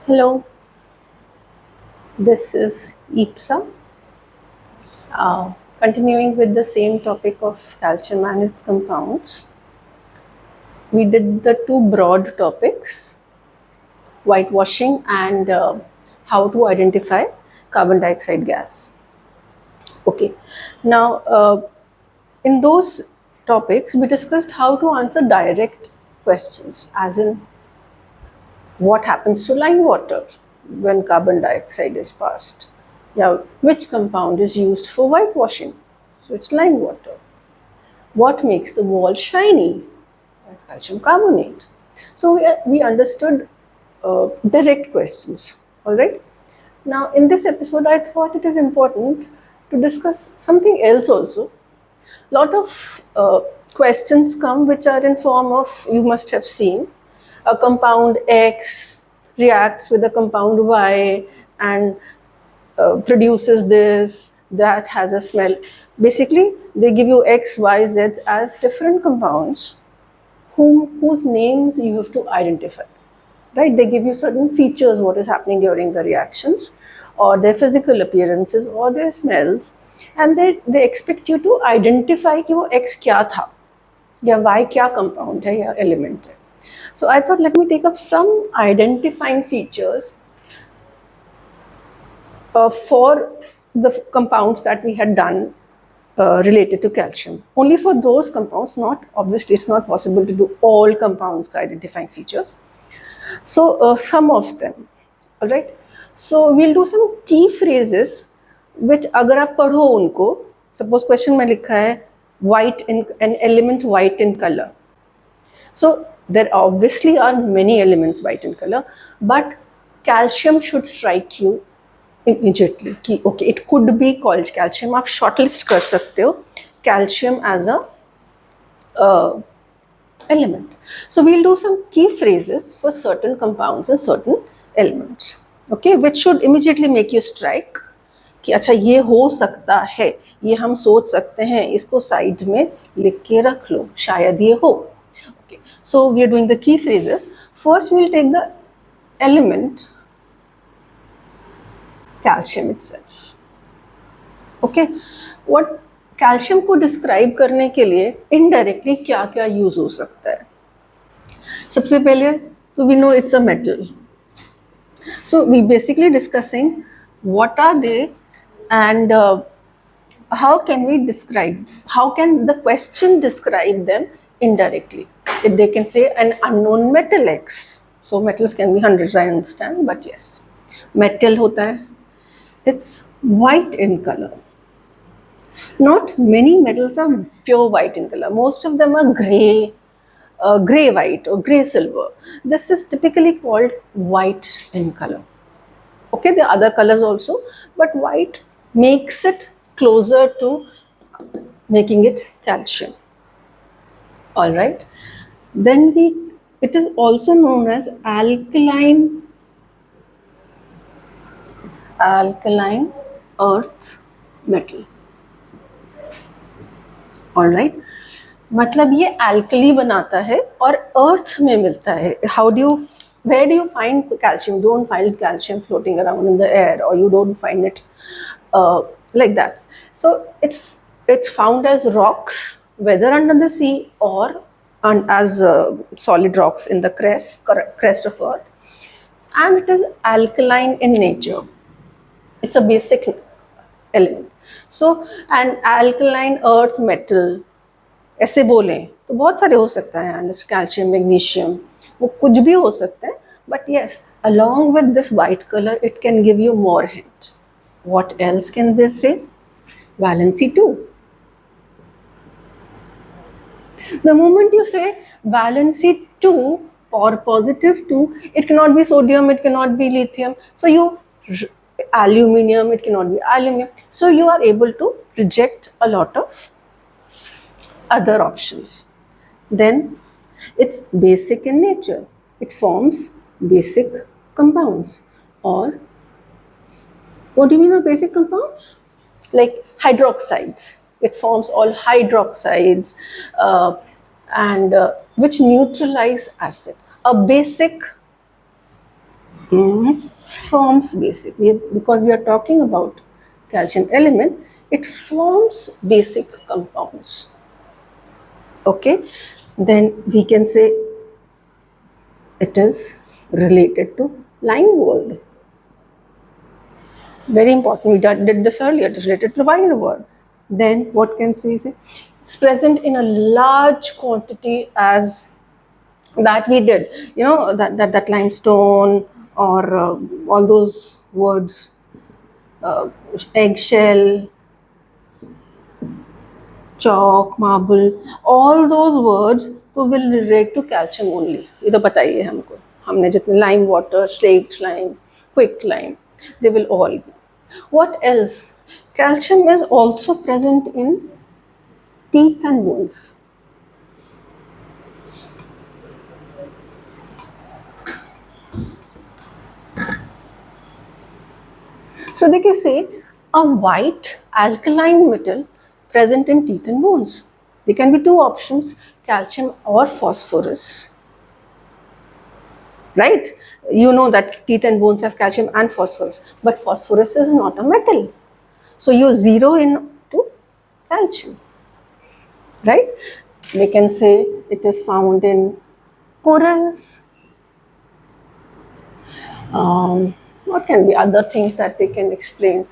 Hello, this is Ipsa. Continuing with the same topic of calcium and its compounds, we did the two broad topics, whitewashing and how to identify carbon dioxide gas. Okay, now in those topics, we discussed how to answer direct questions, as in what happens to lime water when carbon dioxide is passed. Yeah, which compound is used for whitewashing? So it's lime water. What makes the wall shiny? That's calcium carbonate. So we understood direct questions. All right. Now, in this episode, I thought it is important to discuss something else also. Lot of questions come which are in form of, you must have seen, a compound X reacts with a compound Y and produces this, that has a smell. Basically, they give you X, Y, Z as different compounds whose names you have to identify. Right? They give you certain features, what is happening during the reactions, or their physical appearances, or their smells, and they expect you to identify कि वो X क्या था, या Y क्या compound है या element है. So I thought let me take up some identifying features for the compounds that we had done related to calcium. Only for those compounds, not obviously it's not possible to do all compounds identifying features. So some of them, all right. So we'll do some key phrases which अगर आप पढ़ो उनको, suppose question में लिखा है white in an element white in color. So there obviously are many elements white in color, but calcium should strike you immediately कि okay it could be called calcium. आप shortlist कर सकते हो calcium as a element. So we'll do some key phrases for certain compounds and certain elements, okay, which should immediately make you strike कि अच्छा ये हो सकता है, ये हम सोच सकते हैं, इसको साइड में लिख के रख लो, शायद ये हो. Okay, so we are doing the key phrases. First we'll take the element calcium itself. Okay, what calcium को डिस्क्राइब करने के लिए इनडायरेक्टली क्या क्या यूज हो सकता है. सबसे पहले तो we know it's a metal. So we basically discussing what are they and how can we describe, how can the question describe them indirectly. If they can say an unknown metal X, so metals can be hundreds, I understand, but yes, metal hota hai, it's white in color. Not many metals are pure white in color. Most of them are gray, gray white or gray silver. This is typically called white in color. Okay, there are other colors also, but white makes it closer to making it calcium. All right. Then it is also known as alkaline earth metal. All right. मतलब ये alkali बनाता है और earth में मिलता है. Where do you find calcium? You don't find calcium floating around in the air, or you don't find it like that. So it's found as rocks, whether under the sea or as solid rocks in the crest of earth, and it is alkaline in nature. It's a basic element. So an alkaline earth metal, ऐसे बोलें तो बहुत सारे हो सकता है, calcium, magnesium, वो कुछ भी हो सकता है, but yes along with this white color it can give you more hint. What else can they say? Valency 2. The moment you say valency 2 or positive 2, it cannot be sodium, it cannot be lithium, so aluminium, it cannot be aluminum, so you are able to reject a lot of other options. Then it's basic in nature. It forms basic compounds. Or what do you mean by basic compounds? Like hydroxides. It forms all hydroxides and which neutralize acid. A basic Forms basic. Because we are talking about calcium element, it forms basic compounds. Okay, then we can say it is related to line world. Very important. We did this earlier. It is related to line world. Then what can say is it's present in a large quantity as that we did. You know that limestone or all those words, eggshell, chalk, marble, all those words तो will relate to calcium only. ये तो बताइए हमको. हमने जितने lime water, slaked lime, quick lime, they will all be. What else? Calcium is also present in teeth and bones. So they can say a white alkaline metal present in teeth and bones. There can be two options, calcium or phosphorus. Right? You know that teeth and bones have calcium and phosphorus, but phosphorus is not a metal. So you zero in to calcium. Right? They can say it is found in corals. What can be other things that they can explain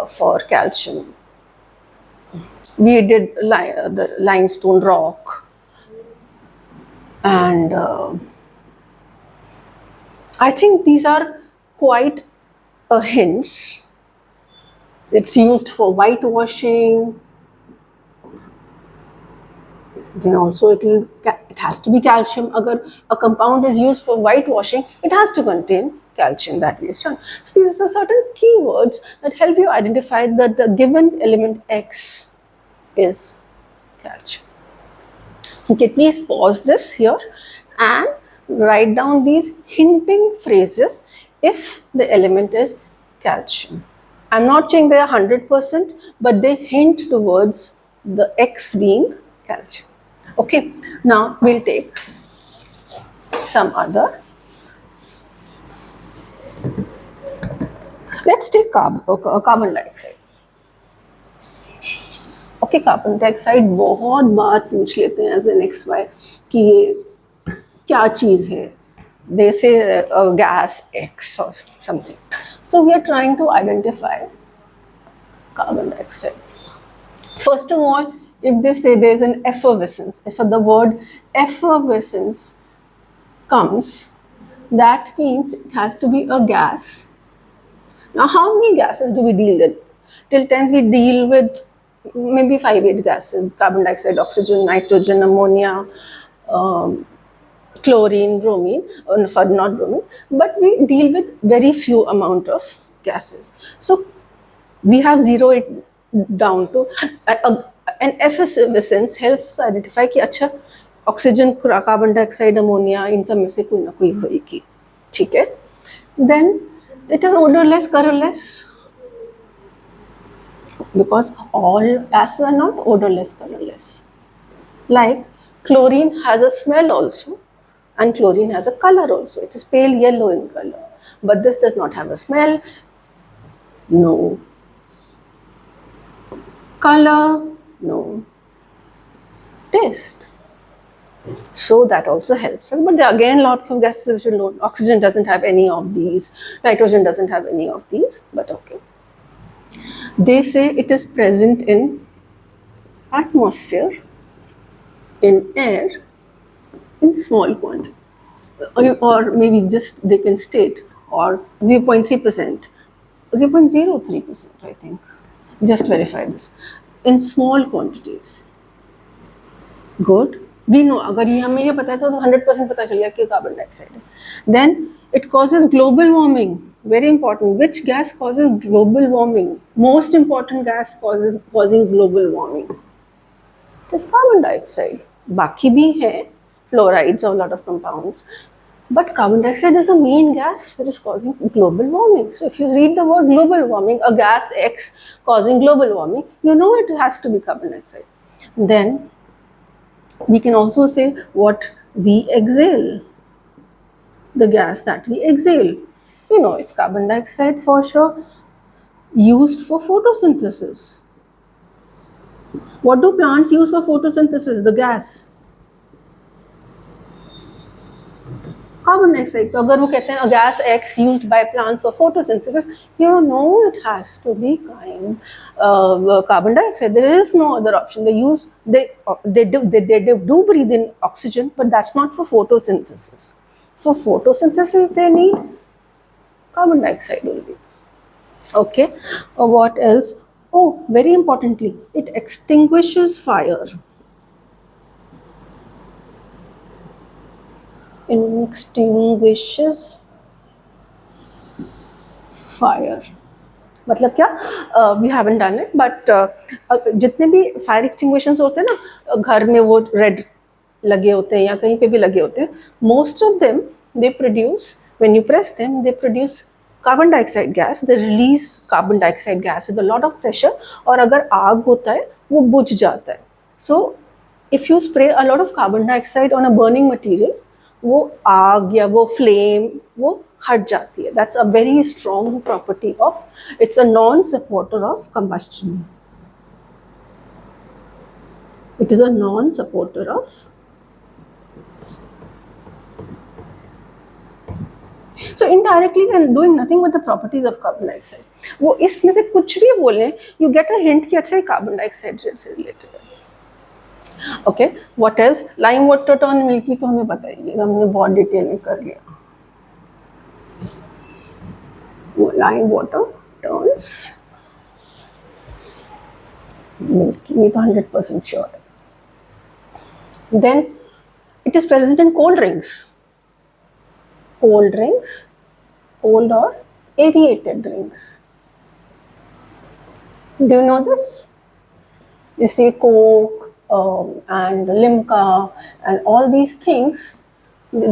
for calcium? We did the limestone rock, and I think these are quite a hints. It's used for whitewashing. Then also it has to be calcium. Agar a compound is used for whitewashing, it has to contain calcium, that we have shown. So these are certain keywords that help you identify that the given element X is calcium. Okay, please pause this here and write down these hinting phrases if the element is calcium. I'm not saying they are 100%, but they hint towards the X being calcium. Okay, now we'll take some other. Let's take carbon dioxide. Okay, carbon dioxide बहुत बार पूछ लेते हैं as an x Y कि ये क्या चीज़ है. They say gas x और something. So we are trying to identify carbon dioxide. First of all, if they say there is an effervescence, if the word effervescence comes, that means it has to be a gas. Now, how many gases do we deal with? Till 10th, we deal with maybe 5-8 gases: carbon dioxide, oxygen, nitrogen, ammonia, chlorine, bromine. Sorry, not bromine, but we deal with very few amount of gases. So we have zeroed it down to an effervescence helps us identify कि अच्छा oxygen, carbon dioxide, ammonia, इन सब में से कोई ना कोई होगी. ठीक है. Then it is odorless, colorless, because all gases are not odorless, colorless. Like chlorine has a smell also, and chlorine has a color also. It is pale yellow in color, but this does not have a smell. No color, no taste. So that also helps us. But there are again lots of gases which will know. Oxygen doesn't have any of these. Nitrogen doesn't have any of these. But okay. They say it is present in atmosphere, in air, in small quantity, or maybe just they can state, or 0.3%, 0.03%, I think. Just verify this. In small quantities. Good. We know, अगर ये हमें ये पता है तो 100% पता चल गया कि कार्बन डाइऑक्साइड है. Then it causes global warming. Very important. Which gas causes global warming? Most important gas causing global warming. It is carbon dioxide. बाकी भी है, fluorides or a lot of compounds. But carbon dioxide is the main gas which is causing global warming. So if you read the word global warming, a gas X causing global warming, you know it has to be carbon dioxide. Then we can also say what we exhale, the gas that we exhale. You know, it's carbon dioxide for sure, used for photosynthesis. What do plants use for photosynthesis? The gas. Carbon dioxide. तो अगर वो कहते हैं a gas X used by plants for photosynthesis, you know it has to be carbon dioxide. There is no other option. They do breathe in oxygen, but that's not for photosynthesis. For photosynthesis, they need carbon dioxide only. Okay. What else? Oh, very importantly, it extinguishes fire. Extinguishes fire. मतलब क्या? We haven't done it, but जितने भी fire extinguishers होते हैं ना, घर में वो रेड लगे होते हैं या कहीं पे भी लगे होते हैं, most of them they produce, when you press them they produce carbon dioxide gas. They release carbon dioxide gas with a lot of pressure, और अगर आग होता है वो बुझ जाता है. So if you spray a lot of carbon dioxide on a burning material, वो आग या वो फ्लेम वो हट जाती है. That's a very strong property of, it's a non supporter of combustion. It is a non supporter of. So indirectly we are doing nothing with the properties of carbon dioxide. वो इसमें से कुछ भी बोलें, you get a hint कि अच्छा ये carbon dioxide से रिलेटेड है. Okay, what else? Lime water turn milky तो हमें पता ही है, हमने बहुत डिटेल में कर लिया. लाइम वाटर टर्न्स मिल्की, ये तो 100% श्योर है. Then it is present in cold drinks. Cold or aerated drinks. Do you know this? You see Coke and Limca and all these things,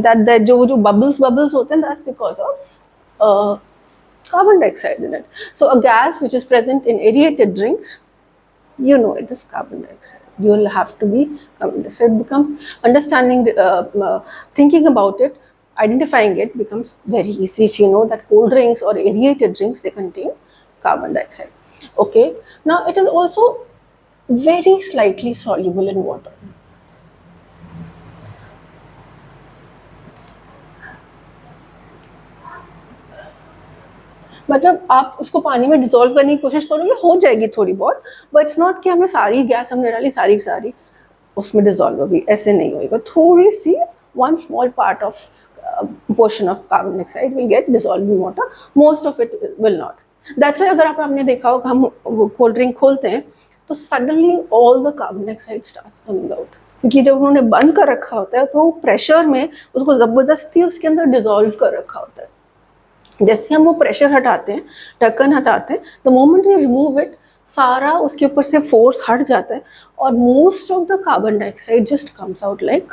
that जो bubbles होते हैं, that's because of carbon dioxide in it. So a gas which is present in aerated drinks, you know it is carbon dioxide. You will have to be carbon dioxide. It becomes understanding, thinking about it, identifying it becomes very easy if you know that cold drinks or aerated drinks, they contain carbon dioxide. Okay, now it is also very slightly soluble in water. मतलब आप उसको पानी में dissolve करने की कोशिश करोगे, हो जाएगी थोड़ी बहुत, बट इट्स नॉट कि हमें सारी गैस हमने डाली सारी उसमें डिसॉल्व होगी, ऐसे नहीं होगा. थोड़ी सी, one small part of portion of carbon dioxide will get dissolved in water. Most of it will not. That's why अगर आपने देखा होगा, हम कोल्ड ड्रिंक खोलते हैं तो suddenly all the carbon dioxide starts coming out, क्योंकि जब उन्होंने बंद कर रखा होता है तो प्रेशर में उसको ज़बरदस्ती उसके अंदर डिसॉल्व कर रखा होता है. जैसे हम वो प्रेशर हटाते हैं, ढक्कन हटाते हैं, the moment we remove it, सारा उसके ऊपर से फोर्स हट जाता है, और most of the carbon dioxide just comes out like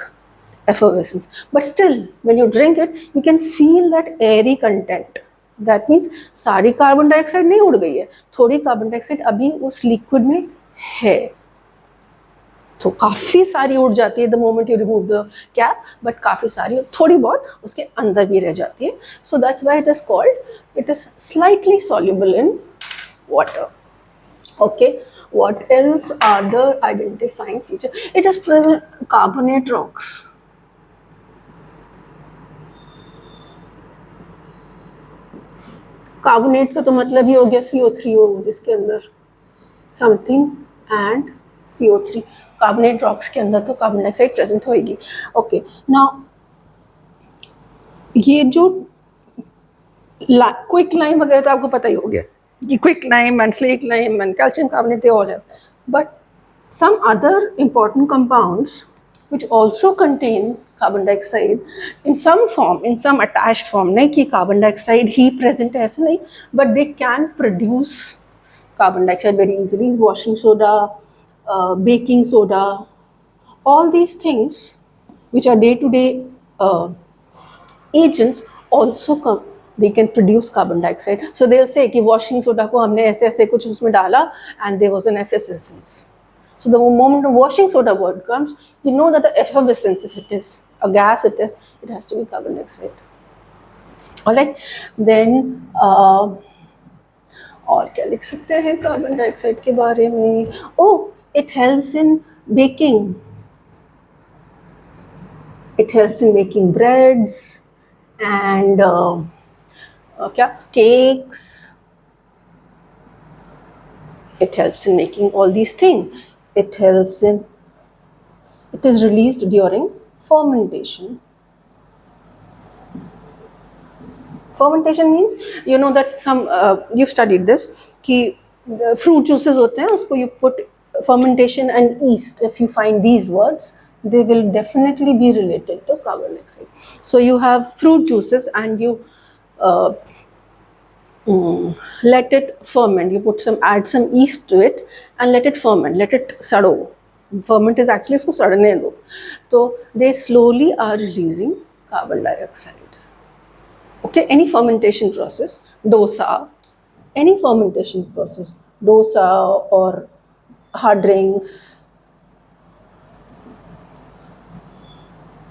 effervescence. But still, when you drink it, you can feel that airy content. That means सारी कार्बन डाइऑक्साइड नहीं उड़ गई है, थोड़ी कार्बन डाइऑक्साइड अभी उस लिक्विड में है. तो काफ़ी सारी उड़ जाती है the moment you remove the cap, but काफ़ी सारी थोड़ी बहुत उसके अंदर भी रह जाती है. So that's why it is called, it is slightly soluble in water. Okay, what else are the identifying feature? It is present carbonate rocks. Carbonate का तो मतलब ही हो गया CO3 जिसके अंदर something and CO3. Carbonate rocks के अंदर तो कार्बन डाइऑक्साइड प्रेजेंट होएगी. ओके, नाउ ये जो क्विक लाइम वगैरह तो आपको पता ही हो गया कि quick lime and slake lime and calcium carbonate they all have, but some other important compounds which also contain carbon dioxide in some form, in some attached form. नहीं कि carbon dioxide ही present है ऐसा नहीं, but they can produce carbon dioxide very easily. Washing soda, baking soda, all these things which are day-to-day agents also come, they can produce carbon dioxide. So they'll say कि washing soda को हमने ऐसे ऐसे कुछ उसमें डाला and there was an effervescence. So the moment the washing soda word comes, you know that the effervescence, if it is a gas, it has to be carbon dioxide. Alright, then और क्या लिख सकते हैं carbon dioxide के बारे में? Oh, it helps in baking, it helps in making breads and क्या cakes. It helps in making all these things. It helps in, it is released during fermentation. Fermentation means, you know that some you've studied this कि fruit juices होते हैं, उसको you put fermentation and yeast. If you find these words, they will definitely be related to carbon dioxide. So you have fruit juices and you uh, let it ferment. You put some, add some yeast to it and let it ferment. Let it सड़ो. Ferment is actually इसको सड़ने दो. तो they slowly are releasing carbon dioxide. Okay, any fermentation process, dosa, any fermentation process, dosa or hard drinks.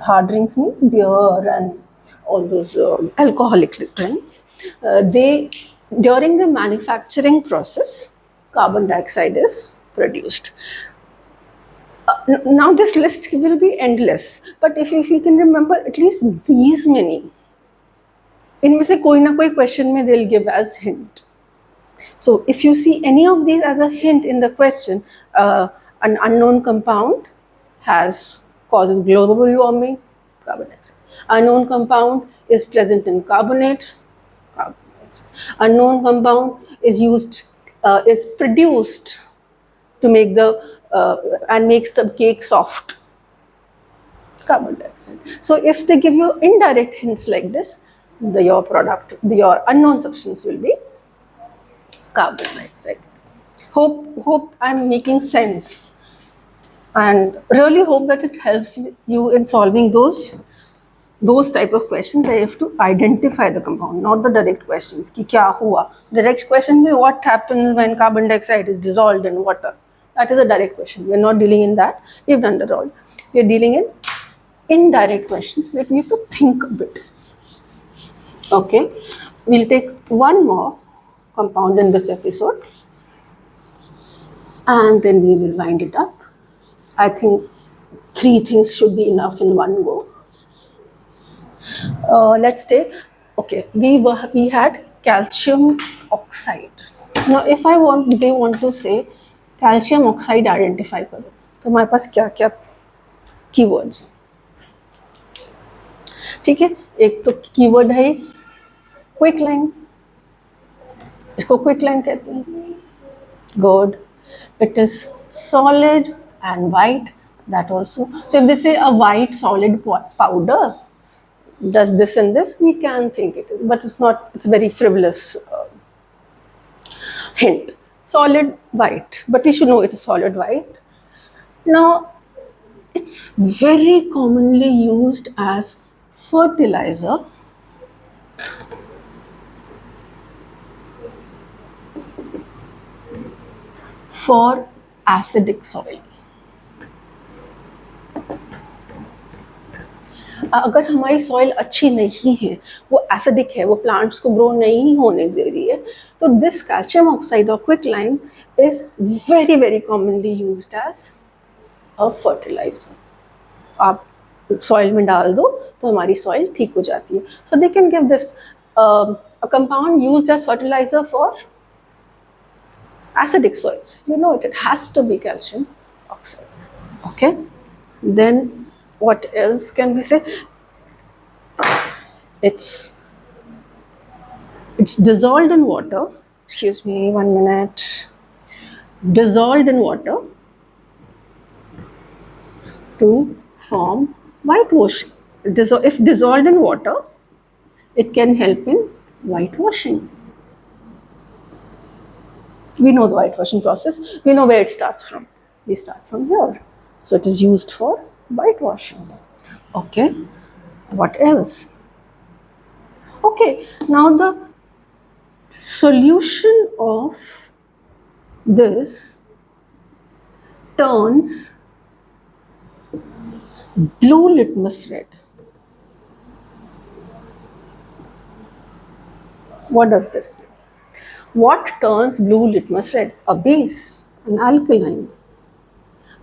Hard drinks means beer and all those alcoholic drinks. They, during the manufacturing process, carbon dioxide is produced. Now this list will be endless, but if you can remember at least these many, इनमें से कोई ना कोई question में they'll give as hint. So if you see any of these as a hint in the question, an unknown compound causes global warming, carbon dioxide. Unknown compound is present in carbonates, carbon dioxide. Unknown compound is produced to make and makes the cake soft, carbon dioxide. So if they give you indirect hints like this, your unknown substance will be carbon dioxide. Hope I'm making sense, and really hope that it helps you in solving those type of questions where you have to identify the compound, not the direct questions कि क्या हुआ. Direct question में what happens when carbon dioxide is dissolved in water. That is a direct question. We are not dealing in that. We've done that all. We are dealing in indirect questions where we have to think a bit. Okay, we'll take one more compound in this episode and then we will wind it up. I think 3 things should be enough in one go. Let's take, okay, we had calcium oxide. Now if they want to say calcium oxide identify करो, तो हमारे पास क्या क्या keywords. ठीक है, एक तो keyword है क्विक लाइन, इसको क्विक लाइन कहते हैं. Good. It is solid and white, that also. So if they say a white solid powder does this and this, we can think it, but it's not, it's very frivolous hint. Solid white, but we should know it's a solid white. Now, it's very commonly used as fertilizer for acidic soil. अगर हमारी soil अच्छी नहीं है, वो acidic है, वो plants को grow नहीं होने दे रही है, तो दिस कैल्शियम ऑक्साइड और quick lime is very very commonly used as a fertiliser. आप सॉइल में डाल दो तो हमारी सॉइल ठीक हो जाती है. So they can give this a compound used as fertiliser for acidic soils. You know it has to be calcium oxide. Okay, then what else can we say? It's dissolved in water. Excuse me, 1 minute. Dissolved in water to form whitewashing. If dissolved in water, it can help in whitewashing. We know the whitewashing process. We know where it starts from. We start from here. So it is used for whitewashing. Okay. What else? Okay. Now the solution of this turns blue litmus red. What does this do? What turns blue litmus red? A base, an alkaline.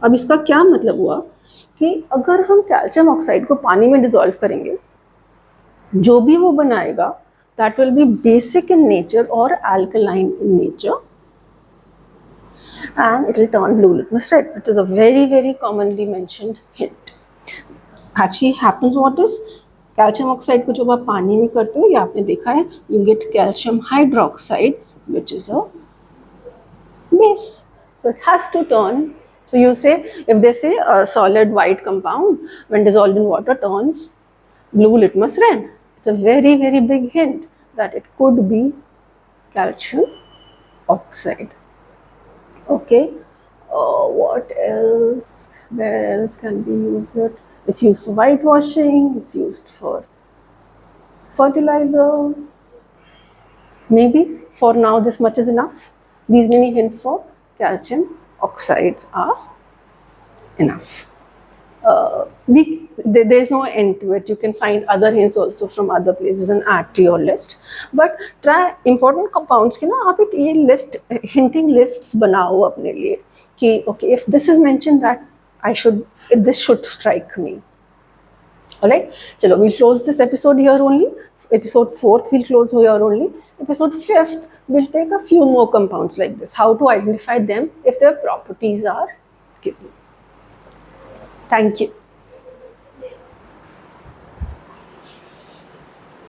अब इसका क्या मतलब हुआ कि अगर हम calcium oxide को पानी में डिसॉल्व करेंगे, जो भी वो बनाएगा that will be basic in nature or alkaline in nature, and it will turn blue litmus red. It is a very commonly mentioned hint. Actually happens what is, calcium oxide को जब आप पानी में करते हो, ये आपने देखा है, you get calcium hydroxide which is a base. So it has to turn. So you say, if they say a solid white compound when dissolved in water turns blue litmus red, it's a very big hint that it could be calcium oxide. Okay, what else? Where else can we use it? It's used for whitewashing, it's used for fertilizer. Maybe for now this much is enough. These many hints for calcium oxides are enough. There's no end to it. You can find other hints also from other places and add to your list. But try important compounds के ना आप एक ये list, hinting lists बनाओ अपने लिए कि okay, if this is mentioned that this should strike me. Alright, चलो, we'll close this episode here only. Episode 4th we'll close here only. Episode 5th we'll take a few more compounds like this. How to identify them if their properties are given. Thank you.